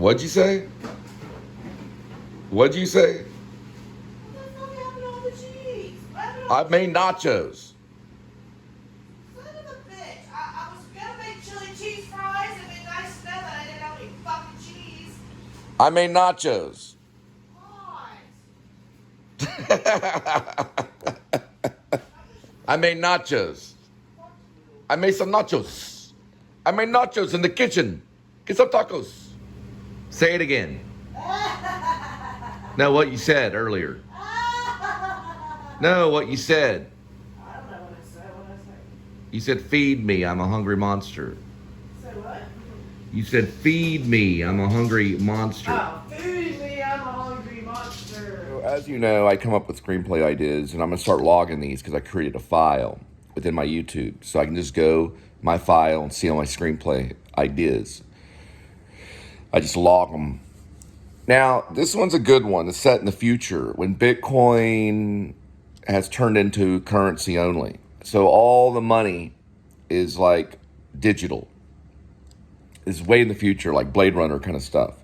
What'd you say? What'd you say? What the fuck happened to all the cheese? I made nachos. Son of a bitch. I was gonna make chili cheese fries and then I smelled that I didn't have any fucking cheese. I made nachos. God. I made nachos. I made some nachos. I made nachos in the kitchen. Get some tacos. Say it again. No, what you said earlier. No, what you said. I don't know what I said. What did I say? You said, feed me, I'm a hungry monster. Say what? You said, feed me, I'm a hungry monster. Oh, feed me, I'm a hungry monster. So as you know, I come up with screenplay ideas, and I'm going to start logging these because I created a file within my YouTube. So I can just go my file and see all my screenplay ideas. I just log them. Now, this one's a good one. It's set in the future when Bitcoin has turned into currency only. So all the money is like digital. It's way in the future, like Blade Runner kind of stuff.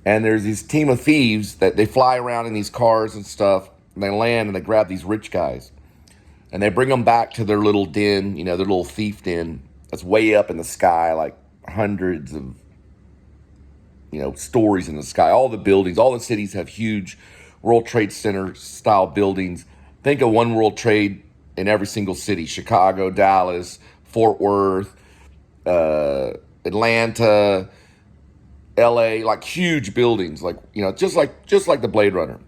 And there's this team of thieves that they fly around in these cars and stuff, and they land and they grab these rich guys. And they bring them back to their little den, their little thief den that's way up in the sky, like hundreds of stories in the sky. All the buildings, all the cities have huge World Trade Center style buildings. Think of one World Trade in every single city: Chicago, Dallas, Fort Worth, Atlanta, LA, like huge buildings, like just like the Blade Runner.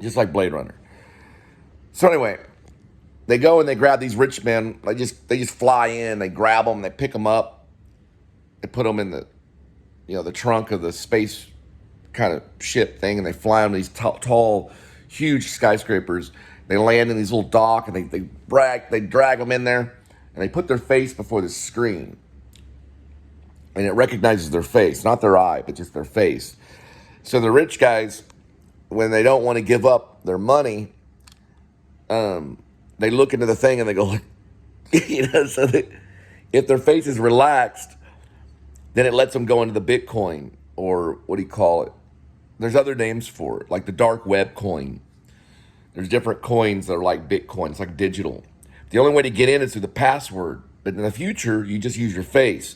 Just like Blade Runner. So anyway, they go and they grab these rich men. They just fly in, they grab them, they pick them up, they put them in the trunk of the space kind of ship thing, and they fly on these tall, huge skyscrapers. They land in these little dock, and they drag them in there, and they put their face before the screen. And it recognizes their face, not their eye, but just their face. So the rich guys, when they don't want to give up their money, they look into the thing and they go like, so if their face is relaxed, then it lets them go into the Bitcoin, or what do you call it? There's other names for it, like the dark web coin. There's different coins that are like Bitcoin. It's like digital. The only way to get in is through the password. But in the future, you just use your face.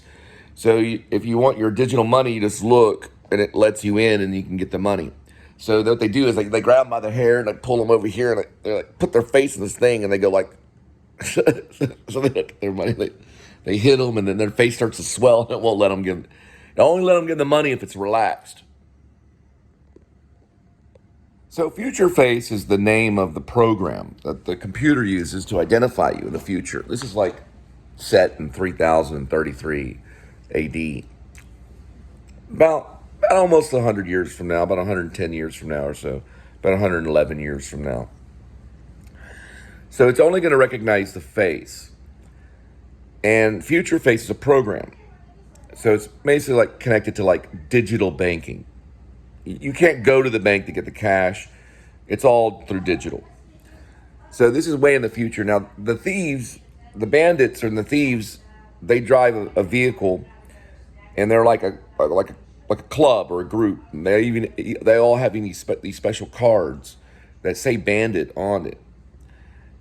So if you want your digital money, you just look, and it lets you in, and you can get the money. So what they do is they grab them by the hair, and they pull them over here, and they put their face in this thing, and they go like, so they get their money. They hit them, and then their face starts to swell, and it won't let them give. It only let them get the money if it's relaxed. So Future Face is the name of the program that the computer uses to identify you in the future. This is like set in 3033 AD. About almost 100 years from now, about 110 years from now or so, about 111 years from now. So it's only going to recognize the face. And Future Face is a program. So it's basically like connected to like digital banking. You can't go to the bank to get the cash. It's all through digital. So this is way in the future. Now the thieves, the bandits and the thieves, they drive a vehicle, and they're like a club or a group. And they all have these special cards that say bandit on it.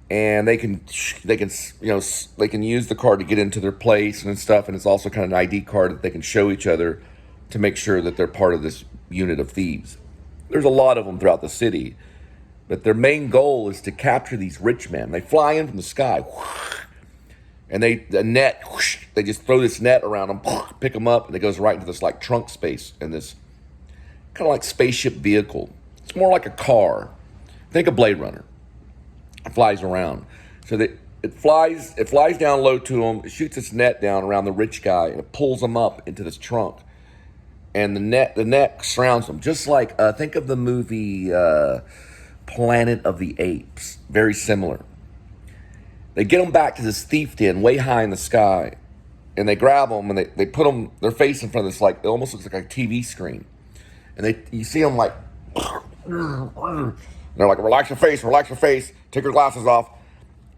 And they can use the card to get into their place and stuff, and it's also kind of an ID card that they can show each other to make sure that they're part of this unit of thieves. There's a lot of them throughout the city, but their main goal is to capture these rich men. They fly in from the sky, and they just throw this net around them, pick them up, and it goes right into this like trunk space in this kind of like spaceship vehicle. It's more like a car. Think of Blade Runner. It flies around. So that it flies down low to them, it shoots its net down around the rich guy, and it pulls them up into this trunk. And the net surrounds them. Just like, think of the movie Planet of the Apes. Very similar. They get them back to this thief den way high in the sky. And they grab them, and they put them, their face in front of this, like, it almost looks like a TV screen. And you see them like, they're like, relax your face, take your glasses off.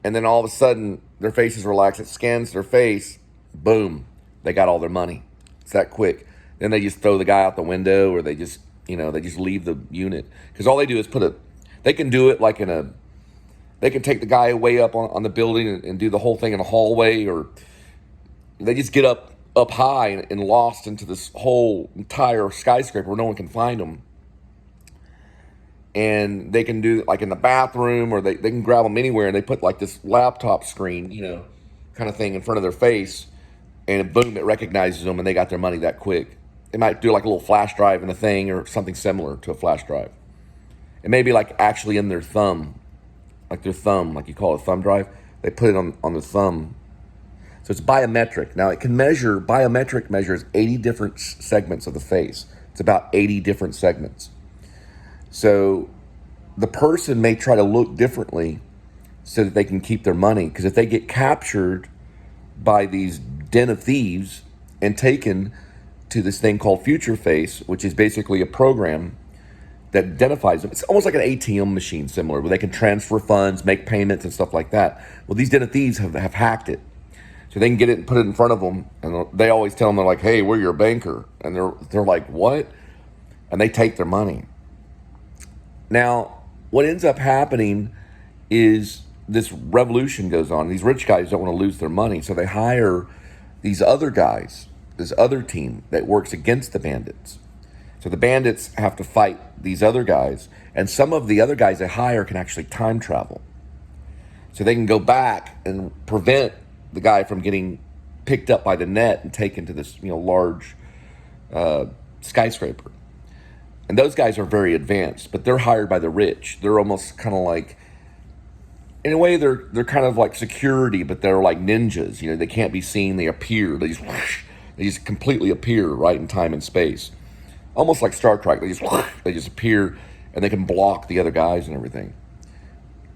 And then all of a sudden, their face is relaxed. It scans their face. Boom. They got all their money. It's that quick. Then they just throw the guy out the window, or they just leave the unit. Because all they do is they can do it like they can take the guy way up on the building and do the whole thing in a hallway, or they just get up high and lost into this whole entire skyscraper where no one can find them. And they can do it like in the bathroom, or they can grab them anywhere, and they put like this laptop screen, kind of thing in front of their face, and boom, it recognizes them, and they got their money that quick. They might do like a little flash drive in a thing, or something similar to a flash drive. It may be like actually in their thumb, like you call it a thumb drive. They put it on the thumb. So it's biometric. Now biometric measures 80 different segments of the face. It's about 80 different segments. So the person may try to look differently so that they can keep their money. Because if they get captured by these den of thieves and taken to this thing called Future Face, which is basically a program that identifies them. It's almost like an ATM machine, similar, where they can transfer funds, make payments, and stuff like that. Well, these den of thieves have hacked it. So they can get it and put it in front of them, and they always tell them, they're like, hey, we're your banker. And they're like, what? And they take their money. Now, what ends up happening is this revolution goes on. These rich guys don't want to lose their money, so they hire these other guys, this other team that works against the bandits. So the bandits have to fight these other guys, and some of the other guys they hire can actually time travel. So they can go back and prevent the guy from getting picked up by the net and taken to this, large skyscraper. And those guys are very advanced, but they're hired by the rich. They're almost kind of like, in a way, they're kind of like security, but they're like ninjas. They can't be seen. They appear. They just completely appear right in time and space, almost like Star Trek. They just appear, and they can block the other guys and everything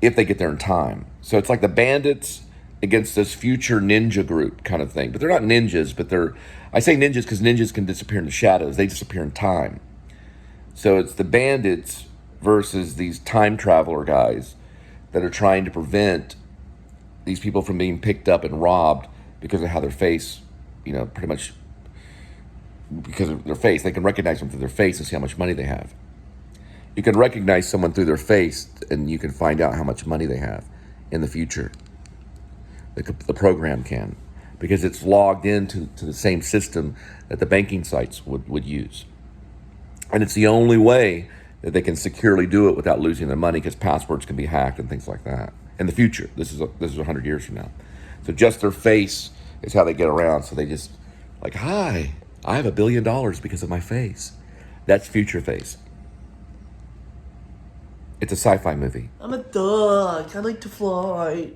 if they get there in time. So it's like the bandits against this future ninja group kind of thing. But they're not ninjas, but I say ninjas because ninjas can disappear in the shadows. They disappear in time. So it's the bandits versus these time traveler guys that are trying to prevent these people from being picked up and robbed because of how their face, pretty much because of their face. They can recognize them through their face and see how much money they have. You can recognize someone through their face, and you can find out how much money they have in the future. The program can, because it's logged into the same system that the banking sites would use. And it's the only way that they can securely do it without losing their money, because passwords can be hacked and things like that. In the future, this is 100 years from now. So just their face is how they get around. So they just like, hi, I have $1 billion because of my face. That's Future Face. It's a sci-fi movie. I'm a duck. I like to fly.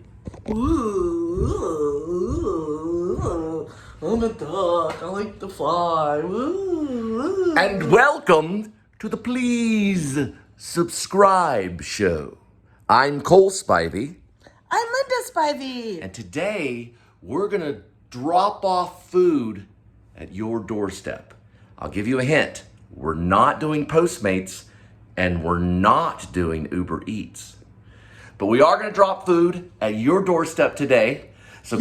Ooh, I'm a duck. I like to fly. Ooh. And welcome to the Please Subscribe show. I'm Cole Spivey. I'm Linda Spivey. And today we're going to drop off food at your doorstep. I'll give you a hint. We're not doing Postmates, and we're not doing Uber Eats. But we are going to drop food at your doorstep today. So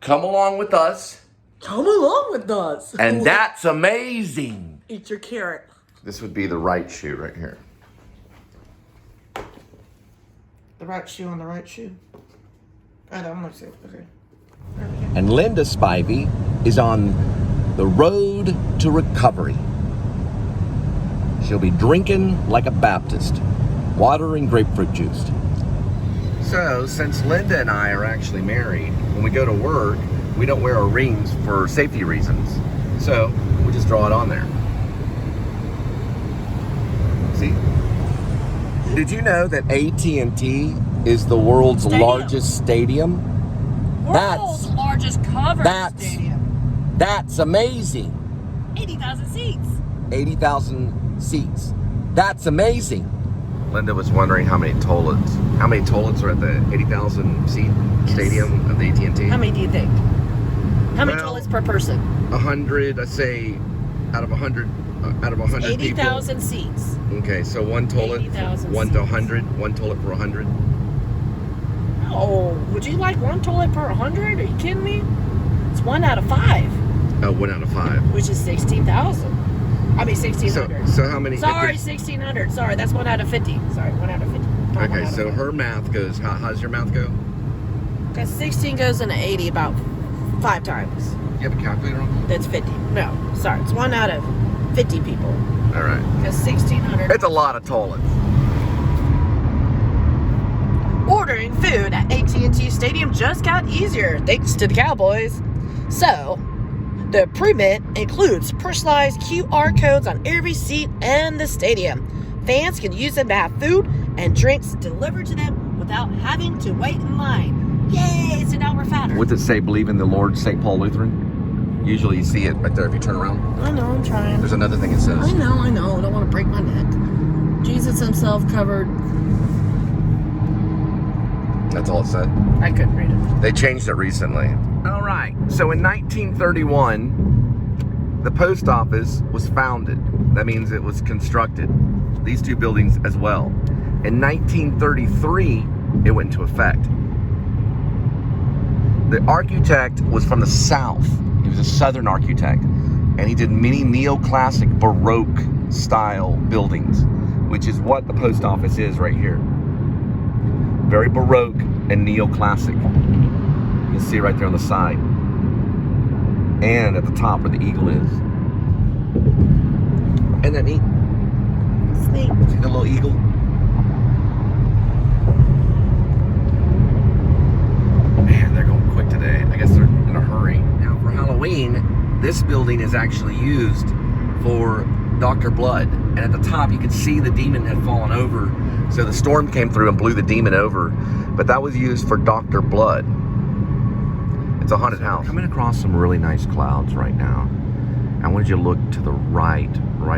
come along with us. Come along with us. And that's amazing. Eat your carrot. This would be the right shoe right here. The right shoe on the right shoe. I'm going to say, okay. And Linda Spivey is on the road to recovery. She'll be drinking like a Baptist, water and grapefruit juice. So, since Linda and I are actually married, when we go to work, we don't wear our rings for safety reasons. So, we just draw it on there. See? Did you know that AT&T is the world's largest stadium? World's largest covered stadium. That's amazing. 80,000 seats. 80,000 seats. That's amazing. Linda was wondering how many toilets are at the 80,000 seat stadium of the AT&T. How many do you think? How many toilets per person? 100, I say, out of 100 people. 80,000 seats. Okay, so one toilet, 1 to 100, one toilet for 100. Oh, would you like one toilet per 100? Are you kidding me? It's 1 out of 5. Oh, 1 out of 5. which is 16,000. I mean 1,600. So how many? Sorry, 1,600. Sorry, that's 1 out of 50. Sorry, 1 out of 50. Not 1 Okay, out so of her math goes. How does your math go? Because 16 goes into 80 about 5 times. You have a calculator on? That's 50. No, sorry, it's 1 out of 50 people. All right. Because 1,600. It's a lot of toilets. Ordering food at AT&T Stadium just got easier thanks to the Cowboys. So, the pre-mint includes personalized QR codes on every seat in the stadium. Fans can use them to have food and drinks delivered to them without having to wait in line. Yay, so now we're fatter. What's it say? Believe in the Lord, St. Paul Lutheran? Usually you see it right there if you turn around. I know, I'm trying. There's another thing it says. I know. I don't want to break my neck. Jesus himself covered. That's all it said. I couldn't read it. They changed it recently. All right. So in 1931, the post office was founded. That means it was constructed. These two buildings as well. In 1933, it went into effect. The architect was from the South. He was a Southern architect. And he did many neoclassic Baroque style buildings, which is what the post office is right here. Very Baroque and neoclassic. You can see right there on the side. And at the top where the eagle is. Isn't that neat? It's neat. See the little eagle? Man, they're going quick today. I guess they're in a hurry. Now for Halloween, this building is actually used for Dr. Blood. And at the top you could see the demon had fallen over. So the storm came through and blew the demon over. But that was used for Dr. Blood. It's a haunted house. Coming across some really nice clouds right now. I wanted you to look to the right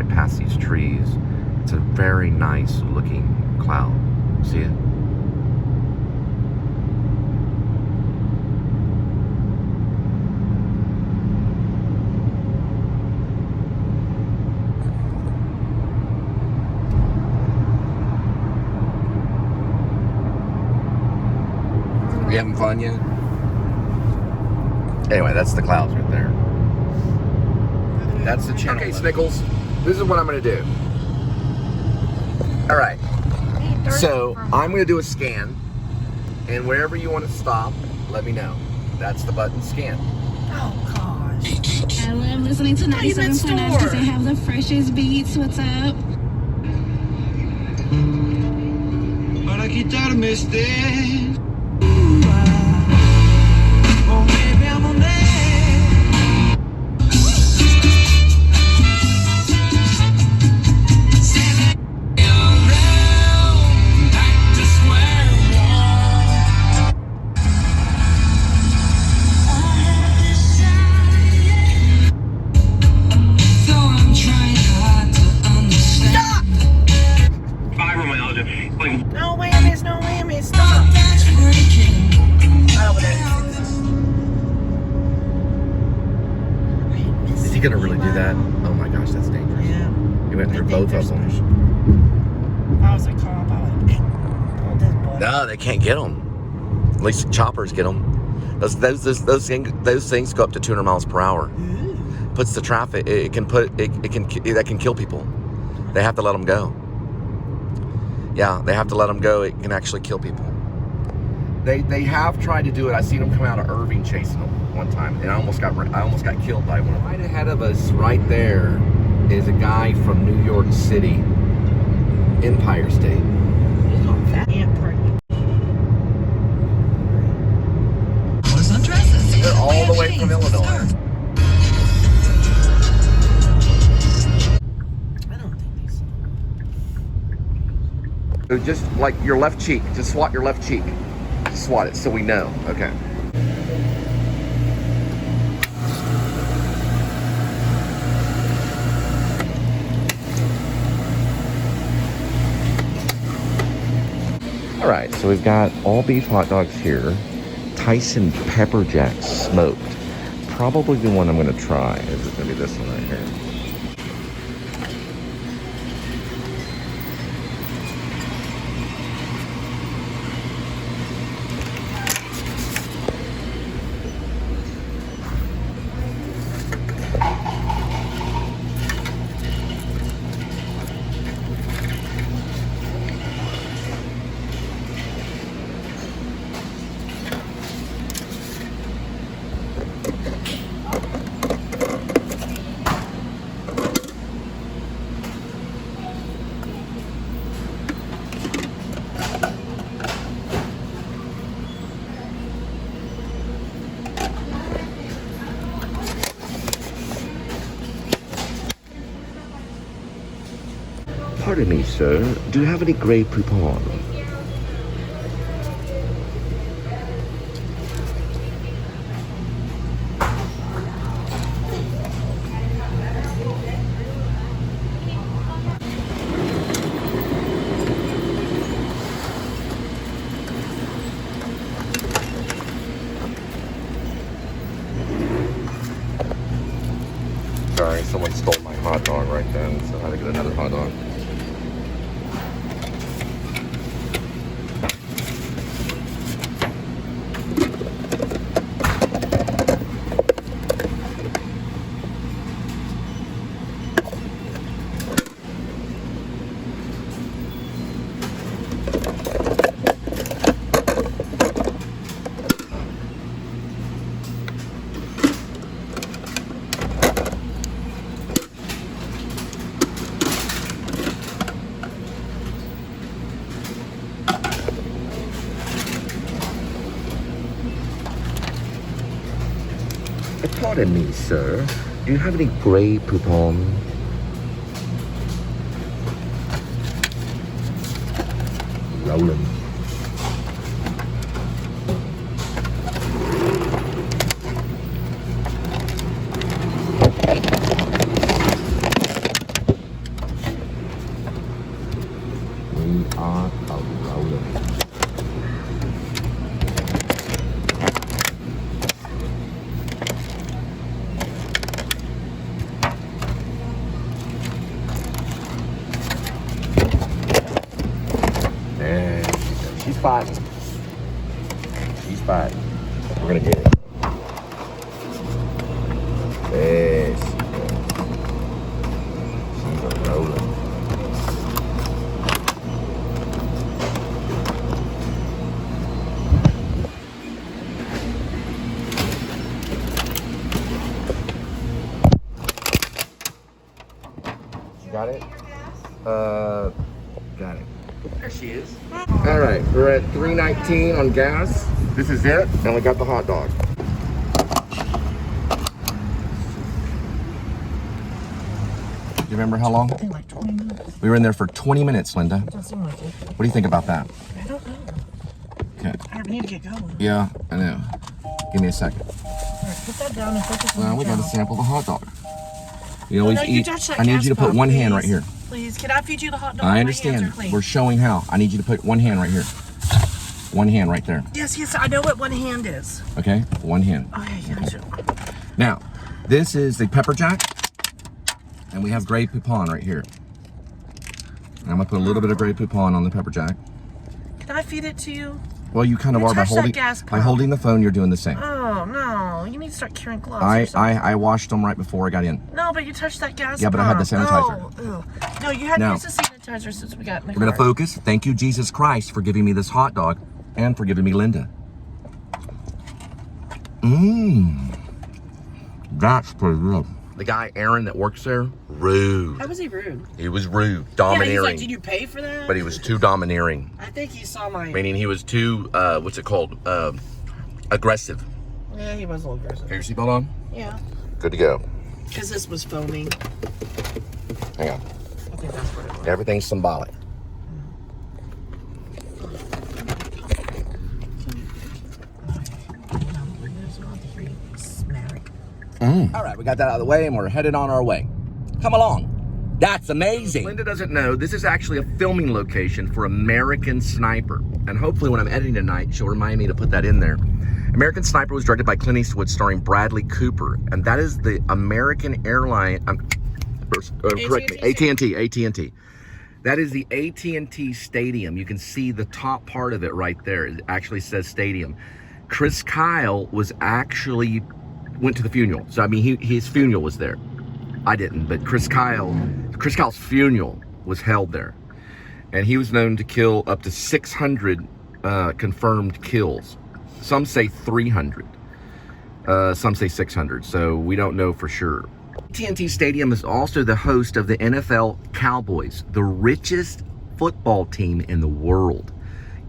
past these trees. It's a very nice looking cloud. See it? You having fun yet? Anyway, that's the clouds right there. That's the channel. Okay, Snickles, this is what I'm going to do. All right. So I'm going to do a scan, and wherever you want to stop, let me know. That's the button scan. Oh, gosh. I love listening to 97.9 because they have the freshest beats. What's up? Para quitarme este. No whammies, no whammies, stop! Is he gonna really do that? Oh my gosh, that's dangerous. Yeah. He went through both of them. If I was a cop, I would pull this boy. No, they can't get them. At least choppers get them. Those things go up to 200 miles per hour. Puts the traffic. That can kill people. They have to let them go. Yeah, they have to let them go. It can actually kill people. They have tried to do it. I seen them come out of Irving chasing them one time, and I almost got killed by one. Right ahead of us, right there, is a guy from New York City, Empire State. He's got fat and pregnant. They're all the way from Illinois. I don't think these. So just like your left cheek, just swat your left cheek. Swat it so we know. Okay. All right, so we've got all beef hot dogs here. Tyson pepper jack smoked. Probably the one I'm going to try. Is it going to be this one right here? Pardon me, sir. Do you have any Grey Poupon? Sorry, someone stole my hot dog right then, so I had to get another hot dog. Pardon me, sir. Do you have any Grey Poupon? Rolling. We are rolling. She's fighting. She's fighting. We're gonna get it. Yes. She's a rolling. You got it? Got it. There she is. All right, we're at 319 on gas. This is it, and we got the hot dog. Do you remember how long? I think like 20 minutes. We were in there for 20 minutes, Linda. Doesn't seem like it. What do you think about that? I don't know. Okay. I need to get going. Yeah, I know. Give me a second. All right, put that down and focus on Now the we gotta job. sample the hot dog. You No, always you eat. touch that I need gas you to put pot, one hand please. right here. Please, can I feed you the hot dog? I My understand. hands are clean. We're showing how. I need you to put one hand right here. One hand right there. Yes, yes, I know what one hand is. Okay? One hand. Okay, yeah, sure. Now, this is the pepper jack, and we have Grey Poupon right here. And I'm gonna put a little bit of Grey Poupon on the pepper jack. Can I feed it to you? Well, you kind of You are by touched that holding gas by pump. holding the phone. You're doing the same. Oh, no. You need to start carrying gloves or something. I washed them right before I got in. No, but you touched that gas Yeah, but I had the pump. sanitizer. Oh, ew. No, you hadn't Now- used the sanitizer since we got in the We're gonna car. focus. Thank you, Jesus Christ, for giving me this hot dog and for giving me Linda. That's pretty good. The guy Aaron that works there, rude. How was he rude? He was rude, Yeah, domineering. he's like, did you pay for that? But he was too domineering. I think he saw my... Meaning he was too, what's it called? Aggressive. Yeah, he was a little aggressive. Have your seatbelt on? Yeah, Good to go. because this was foaming. Hang on. I think that's what it was. Everything's symbolic. All right, we got that out of the way and we're headed on our way. Come along. That's amazing. Linda doesn't know, this is actually a filming location for American Sniper. And hopefully when I'm editing tonight, she'll remind me to put that in there. American Sniper was directed by Clint Eastwood, starring Bradley Cooper. And that is the American airline, correct me, AT&T. That is the AT&T Stadium. You can see the top part of it right there. It actually says stadium. Chris Kyle was actually went to the funeral. So, I mean, his funeral was there. I didn't, but Chris Kyle's funeral was held there. And he was known to kill up to 600 confirmed kills. Some say 300. Some say 600. So we don't know for sure. AT&T Stadium is also the host of the NFL Cowboys, the richest football team in the world,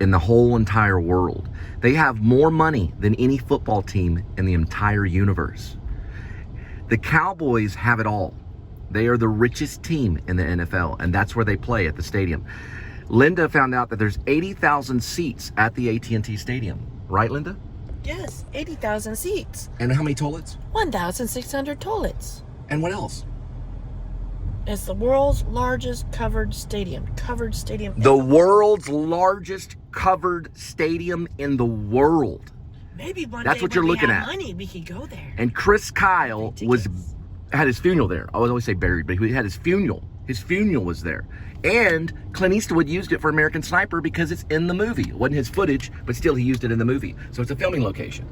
in the whole entire world. They have more money than any football team in the entire universe. The Cowboys have it all. They are the richest team in the NFL, and that's where they play, at the stadium. Linda found out that there's 80,000 seats at the AT&T Stadium. Right, Linda? Yes, 80,000 seats. And how many toilets? 1,600 toilets. And what else? It's the world's largest covered stadium. Covered stadium. The world's largest covered stadium in the world. Maybe one That's day what when you're we looking have at. money, we could go there. And Chris Kyle had his funeral there. I would always say buried, but he had his funeral. His funeral was there. And Clint Eastwood used it for American Sniper because it's in the movie. It wasn't his footage, but still he used it in the movie. So it's a filming location.